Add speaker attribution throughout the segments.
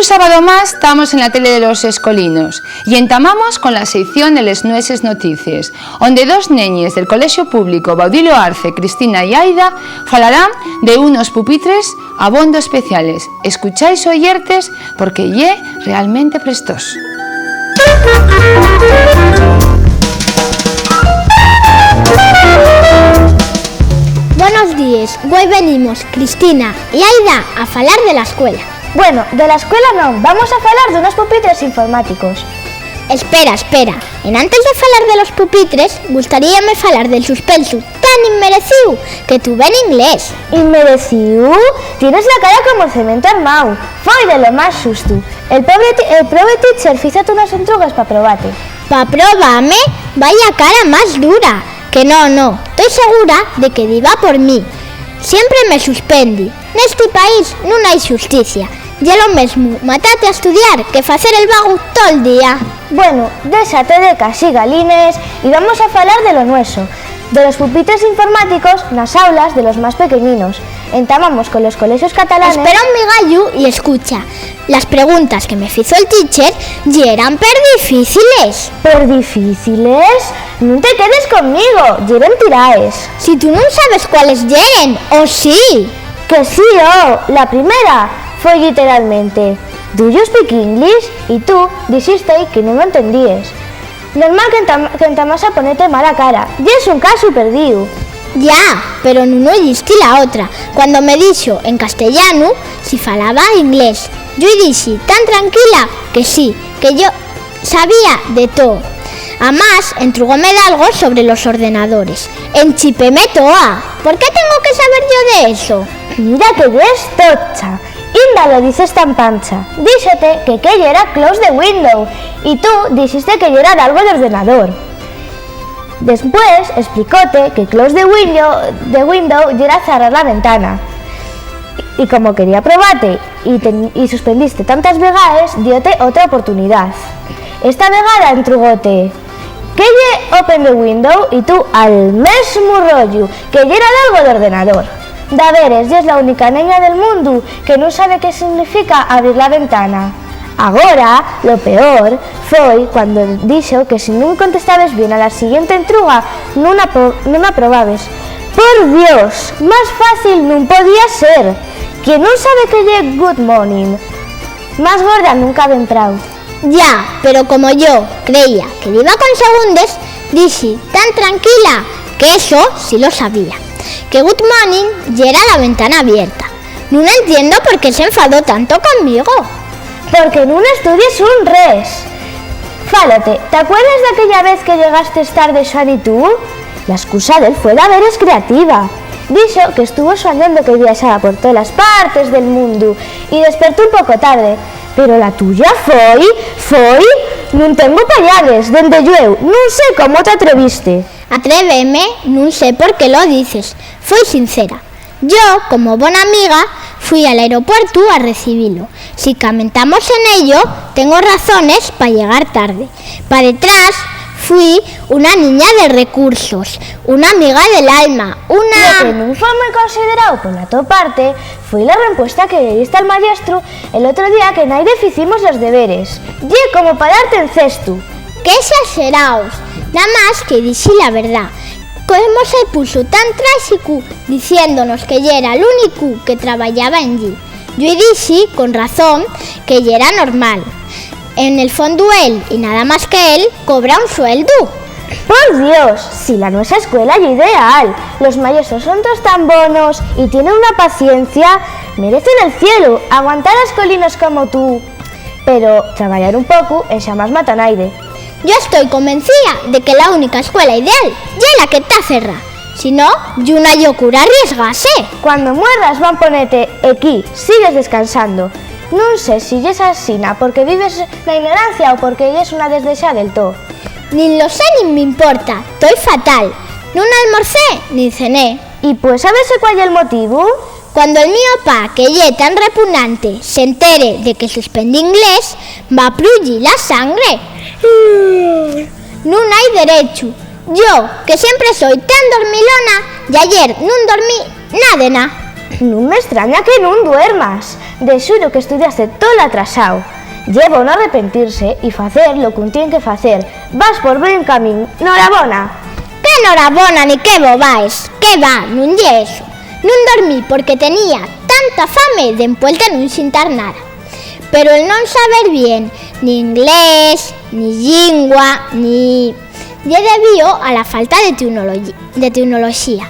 Speaker 1: sábado más estamos en la tele de los escolinos y entamamos con la sección de les nueces noticias, donde dos neñes del Colegio Público Baudilio Arce, Cristina y Aida, falarán de unos pupitres abondo especiales. Escucháis oyertes porque ye realmente prestoso.
Speaker 2: Buenos días, hoy venimos Cristina y Aida a falar de la escuela.
Speaker 3: Bueno, de la escuela non, vamos a falar de unos pupitres informáticos.
Speaker 2: Espera, en antes de falar de los pupitres, gustaríame falar del suspenso tan inmerecido que tuve en inglés.
Speaker 3: ¿Inmerecido? Tienes la cara como cemento armado. Foi de lo más xusto. El prove teacher fíxate unas entrugas pa probate.
Speaker 2: Pa probarme, vaya cara más dura. Que no, estoy segura de que diva por mí. Siempre me suspendi. Neste país non hai justicia. Y lo mesmo, matate a estudiar que facer el vago todo el día.
Speaker 3: Bueno, déxate de casigalines y vamos a falar de lo nuestro, de los pupitres informáticos nas aulas de los más pequeñinos. Entamamos con los colegios catalanes.
Speaker 2: Espera un migallo y escucha. Las preguntas que me hizo el teacher eran per difíciles.
Speaker 3: ¿Per difíciles? No te quedes conmigo, yeren tiraes.
Speaker 2: Si tú no sabes cuáles yeren, ¿o sí?
Speaker 3: Que sí, la primera fue literalmente ¿Do you speak English? Y tú dijiste que no lo entendías. Normal que entamas a ponerte mala cara. Y es un caso perdido.
Speaker 2: Ya, pero no oíste la otra. Cuando me dijo en castellano si falaba inglés. Yo dije tan tranquila que sí, que yo sabía de todo. Además, entrugóme de algo sobre los ordenadores. Enchipéme toa. ¿Por qué tengo que saber yo de eso?
Speaker 3: Mira que eres tocha. Inda lo dices tan pancha. Díxete que era close the window y tú dijiste que era algo de ordenador. Después explicóte que close the window era cerrar la ventana. Y como quería probarte y suspendiste tantas vegaes, diote otra oportunidad. Esta vegada entrugote que ye open the window y tú al mesmo rollo que era algo de ordenador. Da veres, y es la única niña del mundo que no sabe qué significa abrir la ventana. Ahora, lo peor fue cuando dijo que si no contestabas bien a la siguiente entruga, no aprobabas. Por Dios, más fácil no podía ser. Quien no sabe que lle good morning, más gorda nunca había entrado.
Speaker 2: Ya, pero como yo creía que iba con segundos, dije tan tranquila que eso sí lo sabía. Que good morning ya era la ventana abierta. No entiendo por qué se enfadó tanto conmigo.
Speaker 3: Porque no estudies un res. Fálate, ¿te acuerdas de aquella vez que llegaste tarde Joan y tú? La excusa de él fue la veres creativa. Dijo que estuvo soñando que viajaba por todas las partes del mundo y despertó un poco tarde. Pero la tuya foi, non tengo payares, dende llueu, non sé cómo te atreviste.
Speaker 2: Atréveme, no sé por qué lo dices, fui sincera. Yo, como buena amiga, fui al aeropuerto a recibirlo. Si comentamos en ello, tengo razones para llegar tarde. Para detrás fui una niña de recursos, una amiga del alma,
Speaker 3: Lo que no fue muy considerado por la tu parte fue la respuesta que le diste al maestro el otro día que nadie hicimos los deberes. Y como para darte en cesto.
Speaker 2: ¡Qué exageraos! Nada más que dije la verdad. Cómo se puso tan trágico diciéndonos que ya era el único que trabajaba en allí. Yo dije, con razón, que ya era normal. En el fondo él, y nada más que él, cobra un sueldo.
Speaker 3: Por Dios, si la nuestra escuela es ideal. Los maestros son todos tan bonos y tienen una paciencia, merecen el cielo, aguantar a escolinos como tú. Pero trabajar un poco en xa más matanaide.
Speaker 2: Yo estoy convencida de que la única escuela ideal es la que está cerrada. Si no, yo no hay cura arriesgase.
Speaker 3: Cuando muerdas van a ponerte aquí, sigues descansando. No sé si es asina porque vives la ignorancia o porque es una desdexa del todo.
Speaker 2: Ni lo sé ni me importa, estoy fatal. No almorcé ni cené.
Speaker 3: ¿Y pues sabes cuál es el motivo?
Speaker 2: Cuando el mío pa, que ye tan repugnante, se entere de que suspendí inglés, va a prullir la sangre. No hay derecho. Yo, que siempre soy tan dormilona, y ayer no dormí nada de nada.
Speaker 3: No me extraña que no duermas. De xuro que estudiaste todo atrasado. Lleva un arrepentirse e facer lo que un tiene que facer. Vas por buen camín. Norabona.
Speaker 2: Que enhorabona ni que bobais. Que va, non lle eso. Non dormí porque tenía tanta fame de envuelta non xintar nada. Pero el non saber bien ni inglés, ni lingua, ni... lle debío a la falta de tecnoloxía.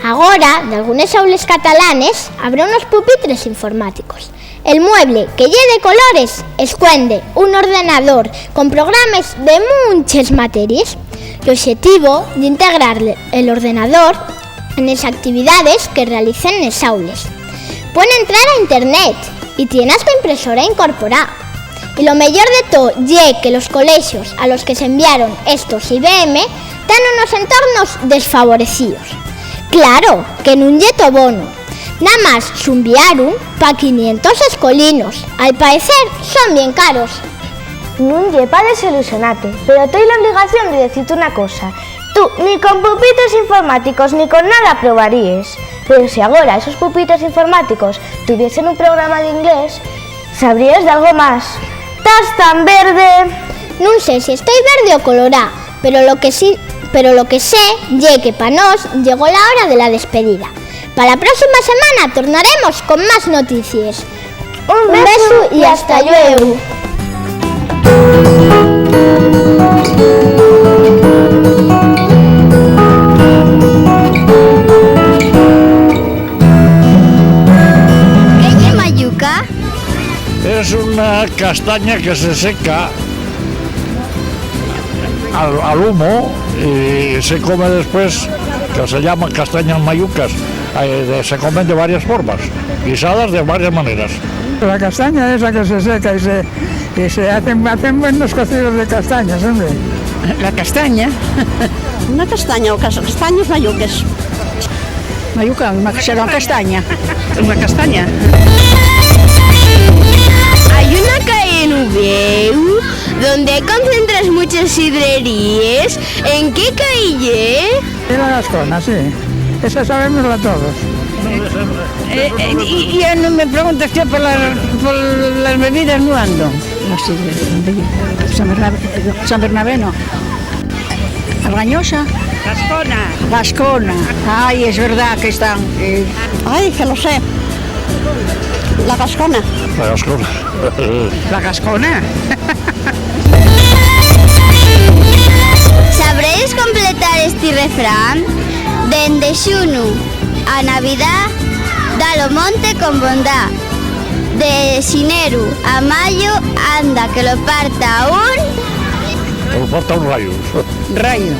Speaker 2: Agora, de algunes aules catalanes, habrá unos pupitres informáticos. El mueble, que lle de colores, escuende un ordenador con programas de muchas materias. El objetivo de integrar el ordenador en las actividades que realicen en las aulas. Pueden entrar a internet y tienes tu impresora incorporada. Y lo mejor de todo es que los colegios a los que se enviaron estos IBM dan unos entornos desfavorecidos. Claro, que nun lle to bono. Nada más se enviaron pa 500 escolinos. Al parecer son bien caros.
Speaker 3: Non lle pa desilusionate, pero tengo la obligación de decirte una cosa. Tú ni con pupitres informáticos ni con nada probarías. Pero si ahora esos pupitres informáticos tuviesen un programa de inglés, sabrías de algo más. ¡Estás tan verde!
Speaker 2: Non sei si estoy verde o colorá, pero lo que sé é que pa nós llegó la hora de la despedida. Para la próxima semana tornaremos con más noticias. Un beso y hasta luego.
Speaker 4: ¿Qué es mayuca?
Speaker 5: Es una castaña que se seca al humo y se come después, que se llaman castañas mayucas. Se comen de varias formas, guisadas de varias maneras.
Speaker 6: La castaña esa que se seca y se hacen buenos cocidos de castañas, hombre.
Speaker 7: La castaña, una castaña o castaños mayuques. Mayuca, será una castaña. Una castaña.
Speaker 4: Hay una calle en Uvieu donde concentras muchas sidrerías. ¿En qué calle?
Speaker 6: Y la Gascona, sí. Esa sabemosla todos.
Speaker 7: Y ya no me preguntes yo por las bebidas, no ando. No sé, San Bernabé no. Argañosa. Gascona. Ay, es verdad que están. Ay, que lo sé. La Gascona.
Speaker 5: La Gascona.
Speaker 7: La Gascona.
Speaker 4: ¿Sabréis completar este refrán? Dende xuno a Navidad, da lo monte con bondad. De xineru a mayo, anda que lo parta
Speaker 5: Lo falta un rayo.
Speaker 7: Rayo.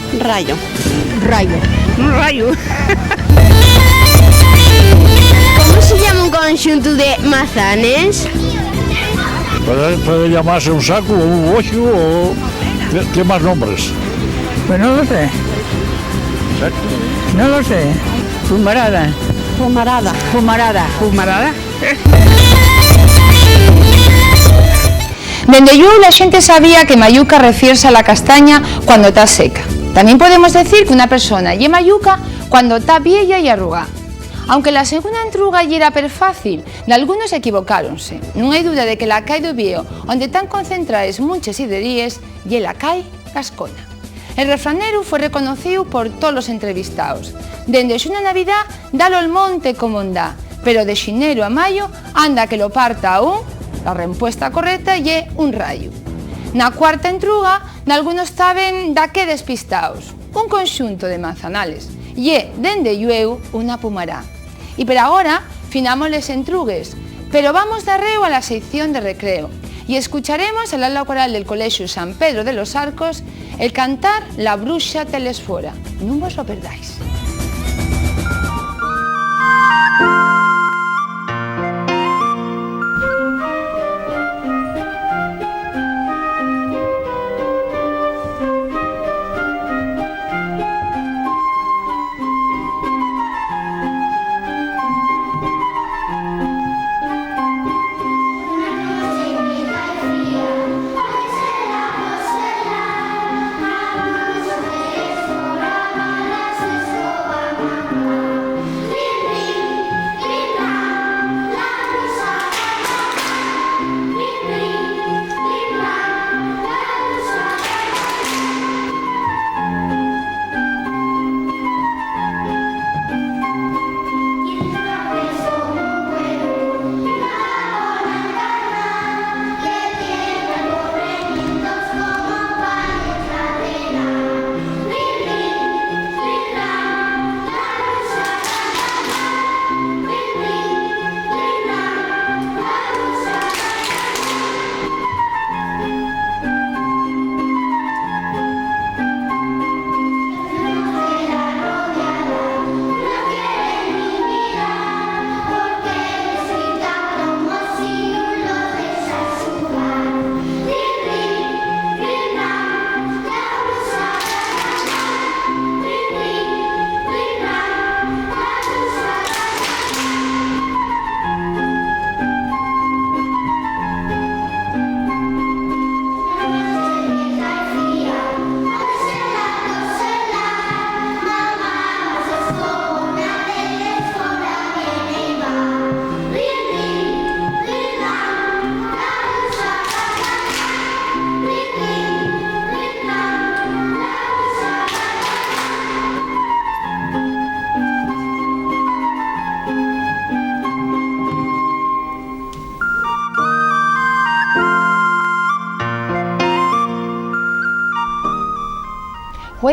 Speaker 7: Un rayo.
Speaker 4: ¿Cómo se llama un conjunto de mazanes?
Speaker 5: Puede llamarse un saco o un bocho o... ¿Qué más nombres?
Speaker 6: Pues no lo sé. No lo sé.
Speaker 7: Fumarada.
Speaker 1: Dende yo la gente sabía que mayuca refiere a la castaña cuando está seca. También podemos decir que una persona lle mayuca cuando está vieja y arrugada. Aunque la segunda entruga lle era per fácil, de algunos equivocáronse. Non hai duda de que la cai do Vieo, onde están concentradas muchas sidrerías, lle la cai Gascona. El refranero fue reconocido por todos los entrevistados. Dende una Navidad, dalo el monte como onda, pero de xinero a mayo, anda que lo parta un, la respuesta correcta lle un rayo. Na cuarta entruga, algunos saben da que despistados, un conxunto de manzanales, lle dende llueu una pumará. Y por ahora, finamos les entrugues, pero vamos de arreo a la sección de recreo y escucharemos el aula coral del Colegio San Pedro de los Arcos el cantar La Bruxa Telesfora. Non vos lo perdáis.
Speaker 2: Esfora,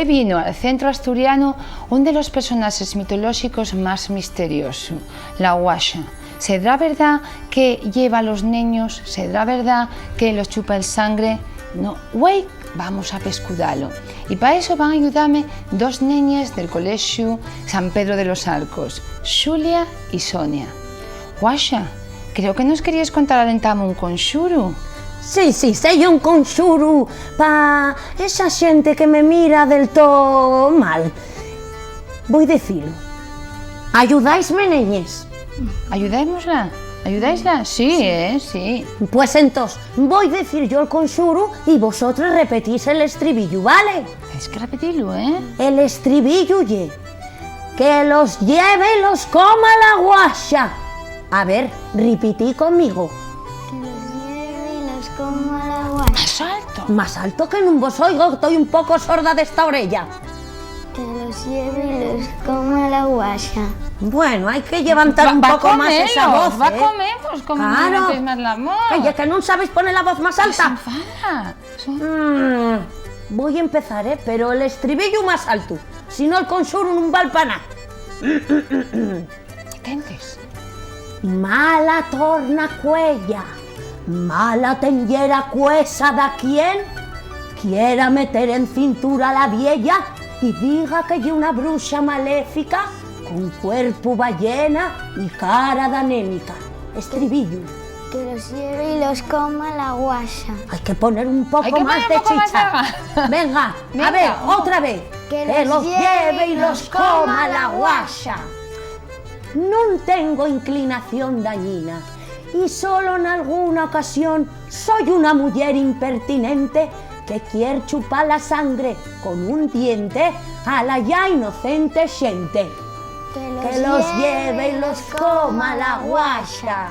Speaker 1: hoy vino al centro asturiano uno de los personajes mitológicos más misteriosos, la Guasha. ¿Será verdad que lleva a los niños? ¿Será verdad que los chupa el sangre? No, güey, vamos a pescudarlo. Y para eso van a ayudarme dos niñas del colegio San Pedro de los Arcos, Xulia y Sonia. Guasha, creo que nos querías contar alentamos un conxuro.
Speaker 8: Sí, sei un conxuro pa esa xente que me mira del todo mal. Voy decirlo. Ayudáisme, neñes.
Speaker 1: ¿Ayudáisla? ¿Ayudáisla? Sí, sí.
Speaker 8: Pues entonces, voy a decir yo el conxuro y vosotros repetís el estribillo, ¿vale?
Speaker 1: Es que repetirlo,
Speaker 8: El estribillo ye, que los lleve y los coma la Guasha. A ver, repetí conmigo.
Speaker 4: Que los lleve y los coma la Guasha.
Speaker 1: Más alto.
Speaker 8: Más alto que no vos oigo, estoy un poco sorda de esta orella.
Speaker 4: Que los lleve y los coma la Guasha.
Speaker 8: Bueno, hay que levantar un poco más esa voz,
Speaker 1: Va a comer, pues como
Speaker 8: Claro.
Speaker 1: no metes más la voz.
Speaker 8: Oye, que no sabes poner la voz más
Speaker 1: Se
Speaker 8: alta.
Speaker 1: enfada.
Speaker 8: Voy a empezar, pero el estribillo más alto. Si no, el conxuro no va para nada.
Speaker 1: Atentes.
Speaker 8: Mala torna cuella, mala tenguera cuesa da quien quiera meter en cintura a la vieja y diga que hay una bruja maléfica con cuerpo ballena y cara de anémica. Estribillo.
Speaker 4: Que los lleve y los coma la Guasha.
Speaker 8: Hay que poner un poco
Speaker 1: Hay que
Speaker 8: más
Speaker 1: poner
Speaker 8: de
Speaker 1: un poco más
Speaker 8: chicha.
Speaker 1: de
Speaker 8: Venga,
Speaker 1: Venga.
Speaker 8: a ver, otra vez.
Speaker 4: Que
Speaker 8: los lleve y los coma la Guasha. No tengo inclinación dañina y solo en alguna ocasión soy una mujer impertinente que quiere chupar la sangre con un diente a la ya inocente gente. Que los lleve y los coma la Guasha.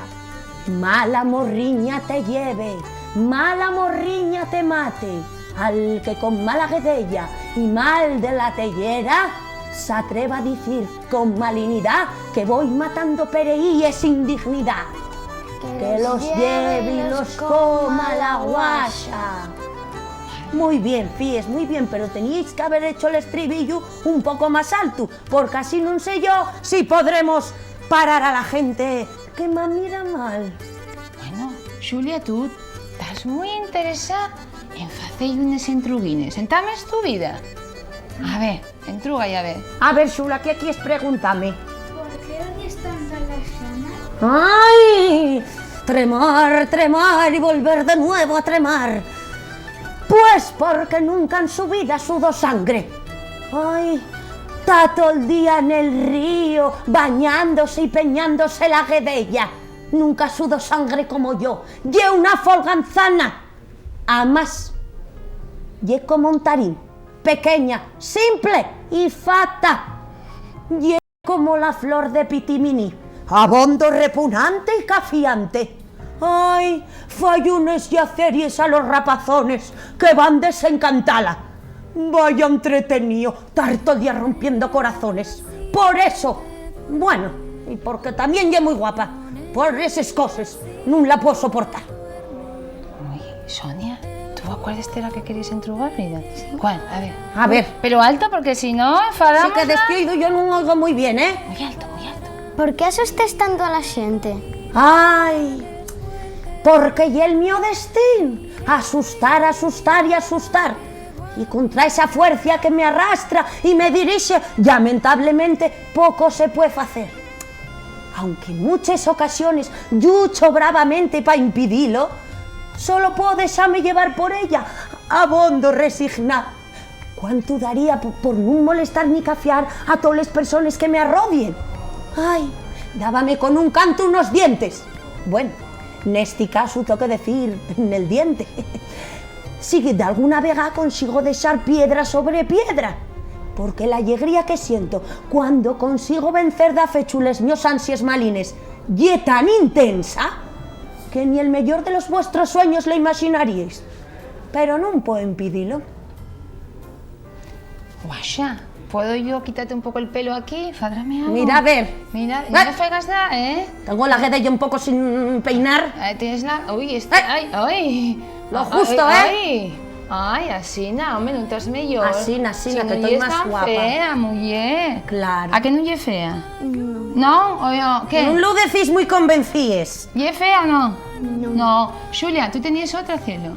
Speaker 8: Mala morriña te lleve, mala morriña te mate, al que con mala guedella y mal de la tellera se atreva a decir con malinidad que voy matando pereíes sin dignidad. Que los lleve y los coma la Guasha. Muy bien, Fíes, muy bien, pero teníais que haber hecho el estribillo un poco más alto, porque así no sé yo si podremos parar a la gente que me mira mal.
Speaker 1: Bueno, Xulia, tú estás muy interesada en hacer unes entruguines. Entames tu vida. A ver, entruga y a ver.
Speaker 8: A ver, Xula, ¿qué quieres preguntarme?
Speaker 4: ¿Por qué odias tanto a la Xana?
Speaker 8: ¡Ay! Tremar, tremar y volver de nuevo a tremar. Pues porque nunca en su vida sudó sangre. ¡Ay! Está todo el día en el río, bañándose y peñándose la guedella. Nunca sudó sangre como yo. Ye una folganzana. Además, ye como un tarín. Pequeña, simple y fata. Ye como la flor de pitimini. Abondo repugnante y cafiante. Ay, fallunes y aceries a los rapazones que van desencantala. Vaya entretenido, tarto día rompiendo corazones. Por eso, bueno, y porque también ya muy guapa, por esas cosas, no la puedo soportar.
Speaker 1: Uy, Sonia, ¿tú acuerdas de la que queréis entrugar, vida? ¿Cuál? A ver.
Speaker 8: A ver,
Speaker 1: Pero alto, porque si no, enfadamos.
Speaker 8: sí que despido yo no oigo muy bien, ¿eh?
Speaker 1: Muy alto, muy alto.
Speaker 4: ¿Por qué asustes tanto a la gente?
Speaker 8: Ay, porque ya el mío destino, asustar, asustar y asustar. Y contra esa fuerza que me arrastra y me dirige, lamentablemente poco se puede hacer. Aunque en muchas ocasiones lucho bravamente para impedirlo, solo puedo dejarme llevar por ella, abondo resignar. ¿Cuánto daría por no molestar ni cafiar a todas las personas que me arrodien? Ay, dábame con un canto unos dientes. Bueno, en este caso tengo que decir en el diente. Si de alguna vega consigo dejar piedra sobre piedra, porque la alegría que siento cuando consigo vencer da fechu les mios ansias malines y tan intensa que ni el mayor de los vuestros sueños lo imaginaríais. Pero no puedo impedirlo.
Speaker 1: Guasha, ¿puedo yo quitarte un poco el pelo aquí? Fadrame algo.
Speaker 8: Mira, a ver.
Speaker 1: Mira, no me fregas nada, ¿eh?
Speaker 8: Tengo la guedella un poco sin peinar.
Speaker 1: Ahí tienes la... Uy,
Speaker 8: Ay.
Speaker 1: ay, ay.
Speaker 8: Lo justo, ¿eh?
Speaker 1: Ay. Ay, así, no, hombre, no estás mejor.
Speaker 8: Así, que estoy más guapa.
Speaker 1: Fea, mujer.
Speaker 8: Claro.
Speaker 1: ¿A que no es fea? No. ¿O qué?
Speaker 8: Non lo decís muy convencíes.
Speaker 1: ¿Y es fea o no? No. Julia, ¿tú tenías otra, cielo?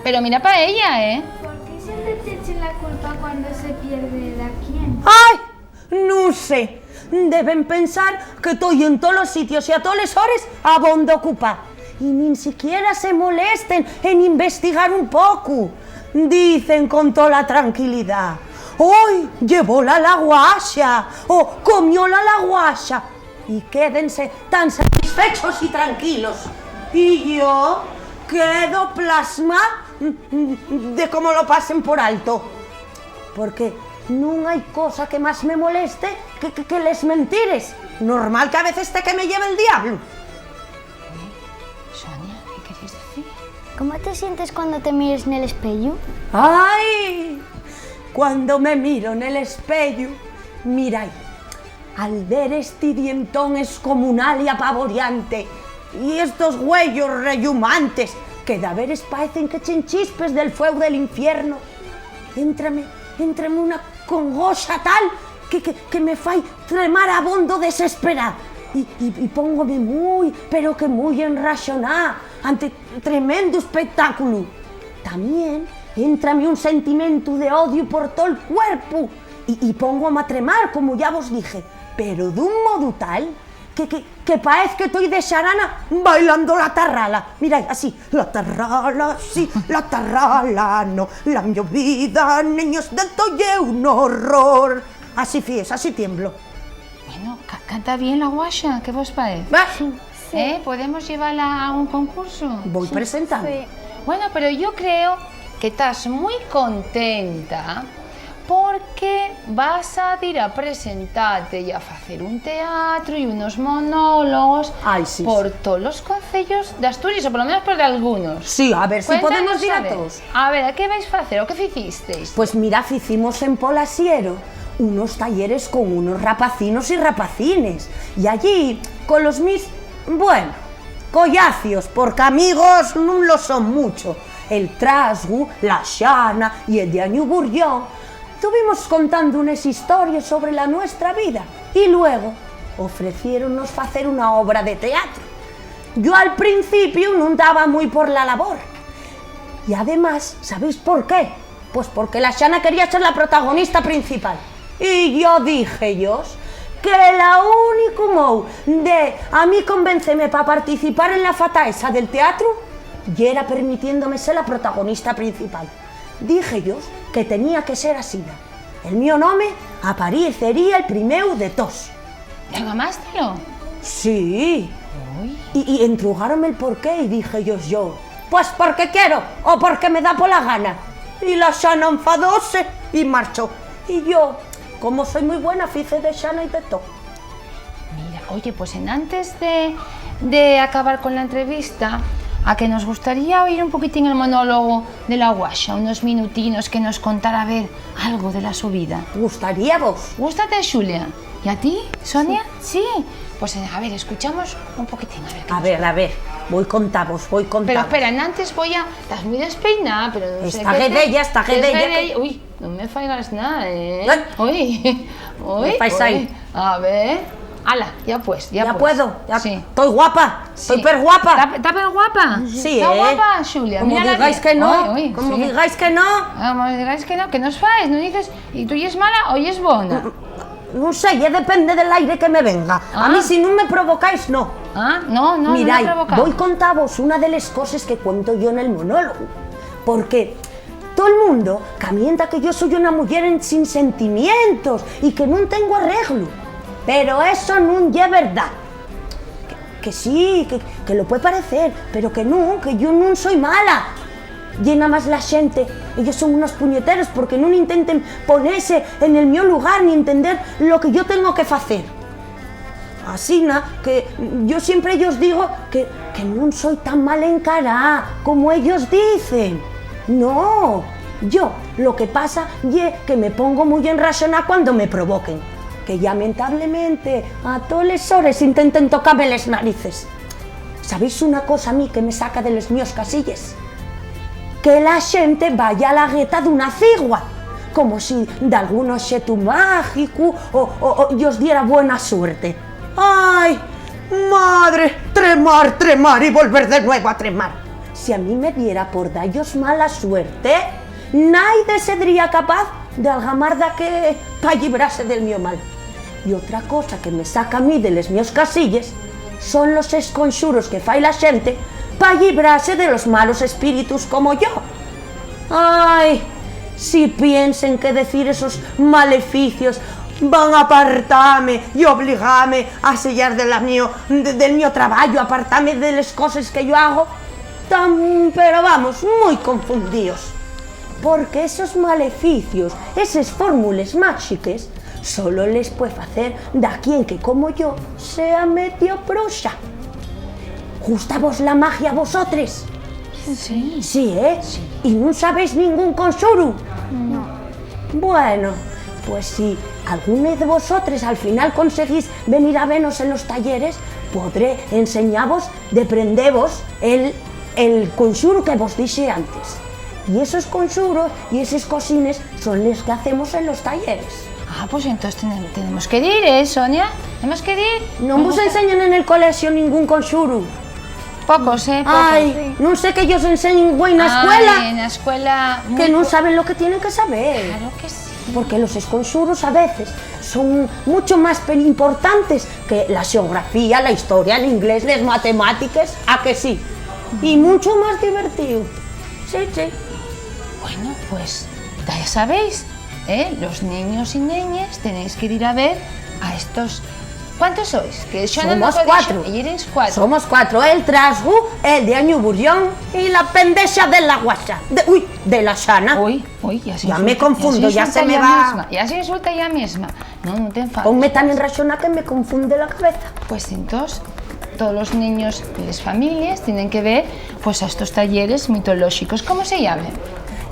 Speaker 1: Pero mira para ella, ¿eh?
Speaker 9: ¿Por qué siempre te echen la culpa cuando se pierde la quién?
Speaker 8: ¡Ay! No sé. Deben pensar que estoy en todos los sitios y a todas las horas a bondo ocupa. Y ni siquiera se molesten en investigar un poco. Dicen con toda la tranquilidad: ¡hoy llevó la guasha! O comió la guasha. Y quédense tan satisfechos y tranquilos. Y yo quedo plasma de cómo lo pasen por alto. Porque no hay cosa que más me moleste que les mentires. Normal que a veces que me lleve el diablo.
Speaker 1: Sonia, ¿qué querías decir?
Speaker 2: ¿Cómo te sientes cuando te mires en el espejo?
Speaker 8: ¡Ay! Cuando me miro en el espejo, mirai, al ver este dientón descomunal y apaboriante, y estos huellos reyumantes, que de veres parecen que echen chispes del fuego del infierno, éntrame una congoxa tal que me fai tremar abondo desesperada. Y póngome muy, pero que muy enraxoná ante tremendo espectáculo. También éntrame un sentimiento de odio por todo el cuerpo y póngome a tremar, como ya vos dije, pero de un modo tal que parece que estoy de xarana bailando la tarrala. Mirad, así, la tarrala, sí, la tarrala, no, la mi vida, niños, de todo es un horror. Así fies, así tiemblo.
Speaker 1: Bueno, canta bien la guasha, ¿qué vos parece?
Speaker 8: Sí.
Speaker 1: ¿Podemos llevarla a un concurso?
Speaker 8: Voy presentando.
Speaker 2: Sí.
Speaker 1: Bueno, pero yo creo que estás muy contenta porque vas a ir a presentarte y a hacer un teatro y unos monólogos por todos los concellos de Asturias, o por lo menos por algunos.
Speaker 8: Sí, a ver si
Speaker 1: Cuéntanos,
Speaker 8: podemos ir a
Speaker 1: ver.
Speaker 8: todos.
Speaker 1: A ver, ¿a qué vais a hacer o qué hicisteis?
Speaker 8: Pues mira, hicimos en Polasiero unos talleres con unos rapacinos y rapacines. Y allí, con los mis, bueno, collacios, porque amigos no lo son mucho. El Trasgu, la Xana y el Diañu Burllón, estuvimos contando unas historias sobre la nuestra vida. Y luego ofrecieronnos hacer una obra de teatro. Yo al principio no andaba muy por la labor. Y además, ¿sabéis por qué? Pues porque la Xana quería ser la protagonista principal. Y yo dije que la único modo de a mí convencerme para participar en la fata esa del teatro y era permitiéndome ser la protagonista principal. Dije que tenía que ser así. El mío nombre aparecería el primero de todos.
Speaker 1: ¿Llamamástelo?
Speaker 8: Sí. Y entrugaronme el porqué y dije pues porque quiero o porque me da por la gana. Y la Xana enfadóse y marchó. Y yo, como soy muy buena, hice de Xana y de todo.
Speaker 1: Mira, oye, pues antes de acabar con la entrevista, a que nos gustaría oír un poquitín el monólogo de la guasha, unos minutinos que nos contara a ver algo de su vida.
Speaker 8: ¿Gustaría vos?
Speaker 1: Gústate, Julia. ¿Y a ti, Sonia? Sí. Pues a ver, escuchamos un poquitín.
Speaker 8: A ver, voy con vos.
Speaker 1: Pero espera, antes estás muy despeinada, pero no sé.
Speaker 8: Está guedella.
Speaker 1: Uy, no me fallas nada, ¿eh?
Speaker 8: Uy,
Speaker 1: me
Speaker 8: fais ahí.
Speaker 1: A ver. Hala, ya pues.
Speaker 8: Puedo.
Speaker 1: Sí.
Speaker 8: Estoy guapa.
Speaker 1: Sí.
Speaker 8: Estoy per guapa.
Speaker 1: ¿Está per guapa?
Speaker 8: Sí,
Speaker 1: ¿Está guapa, Julia?
Speaker 8: Como
Speaker 1: Mírala
Speaker 8: digáis
Speaker 1: bien.
Speaker 8: que no.
Speaker 1: Sí.
Speaker 8: Como digáis que no.
Speaker 1: Como digáis que no os faes, no dices, y tú es mala o es bona.
Speaker 8: No sé, ya depende del aire que me venga. A mí si no me provocáis, no.
Speaker 1: No,
Speaker 8: Mirai,
Speaker 1: no me provocáis.
Speaker 8: voy a contaros una de las cosas que cuento yo en el monólogo. Porque todo el mundo camienta que yo soy una mujer sin sentimientos y que no tengo arreglo. Pero eso no es verdad. Que sí, que lo puede parecer, pero que yo no soy mala. Y nada más la gente, ellos son unos puñeteros porque no intenten ponerse en el mío lugar ni entender lo que yo tengo que hacer. Así, que yo siempre ellos digo que no soy tan mal encarada como ellos dicen. No, yo lo que pasa es que me pongo muy enraxonada cuando me provoquen. Que lamentablemente a todas las horas intenten tocarme las narices. ¿Sabéis una cosa a mí que me saca de los míos casillas? que la xente vaya a la gueta dunha cigua, como si de algún obxeto mágico o os diera buena suerte. ¡Ay, madre! Tremar, tremar y volver de nuevo a tremar. Si a mí me diera por dallos mala suerte, naide sería capaz de algamar da que pa llibrase del mío mal. Y otra cosa que me saca a mí de les míos casilles son los esconxuros que fai la xente pa llibrase de los malos espíritus como yo. Ay, si piensen que decir esos maleficios van a apartarme y obligarme a sellar del mío trabajo, apartarme de las cosas que yo hago, pero vamos, muy confundidos. Porque esos maleficios, esas fórmulas mágicas, solo les puede hacer da quien que como yo sea medio bruxa. ¿Gusta vos la magia a vosotros?
Speaker 1: Sí.
Speaker 8: Sí, ¿eh? Sí. ¿Y no sabéis ningún conjuro?
Speaker 9: No.
Speaker 8: Bueno, pues si alguno de vosotros al final conseguís venir a vernos en los talleres, podré enseñaros de prendevos el conjuro que vos dije antes. Y esos conjuros y esas cosines son los que hacemos en los talleres.
Speaker 1: Ah, pues entonces tenemos que ir, Sonia? Tenemos que ir.
Speaker 8: ¿No vos enseñan en el colegio ningún conjuro?
Speaker 1: Pocos, pocos.
Speaker 8: Ay, no sé que ellos enseñen en la escuela.
Speaker 1: En la escuela...
Speaker 8: Que no saben lo que tienen que saber.
Speaker 1: Claro que sí.
Speaker 8: Porque los esconjuros a veces son mucho más importantes que la geografía, la historia, el inglés, las matemáticas, ¿a que sí? Y mucho más divertido. Sí, sí.
Speaker 1: Bueno, pues ya sabéis, los niños y niñas tenéis que ir a ver a estos... ¿Cuántos sois? Que
Speaker 8: somos 4. Somos 4. El Trasgu, el de Añuburrión y la pendeja de la Guacha. De la Xana.
Speaker 1: Uy,
Speaker 8: ya me confundo, ya se me va.
Speaker 1: Misma, ya se insulta ella misma. No te enfades.
Speaker 8: Ponme tan enrachona que me confunde la cabeza.
Speaker 1: Pues entonces, todos los niños y las familias tienen que ver pues a estos talleres mitológicos. ¿Cómo se llaman?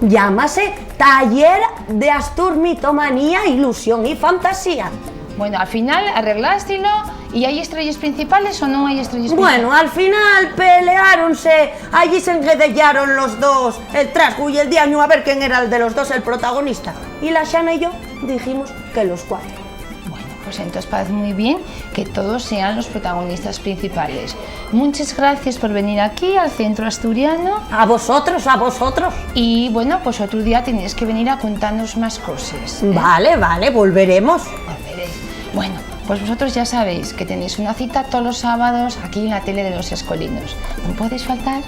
Speaker 8: Llámase Taller de Astur Mitomanía, Ilusión y Fantasía.
Speaker 1: Bueno, al final arreglástelo y hay estrellas principales o no hay estrellas principales.
Speaker 8: Bueno, al final peleáronse, allí se enguedellaron los dos, el Trasgu y el Diaño, a ver quién era el de los dos el protagonista. Y la Xana y yo dijimos que los 4.
Speaker 1: Bueno, pues entonces parece muy bien que todos sean los protagonistas principales. Muchas gracias por venir aquí al Centro Asturiano.
Speaker 8: A vosotros, a vosotros.
Speaker 1: Y bueno, pues otro día tenéis que venir a contarnos más cosas.
Speaker 8: Vale, vale, volveremos.
Speaker 1: Bueno, pues vosotros ya sabéis que tenéis una cita todos los sábados aquí en la tele de los Escolinos. ¿No podéis faltar?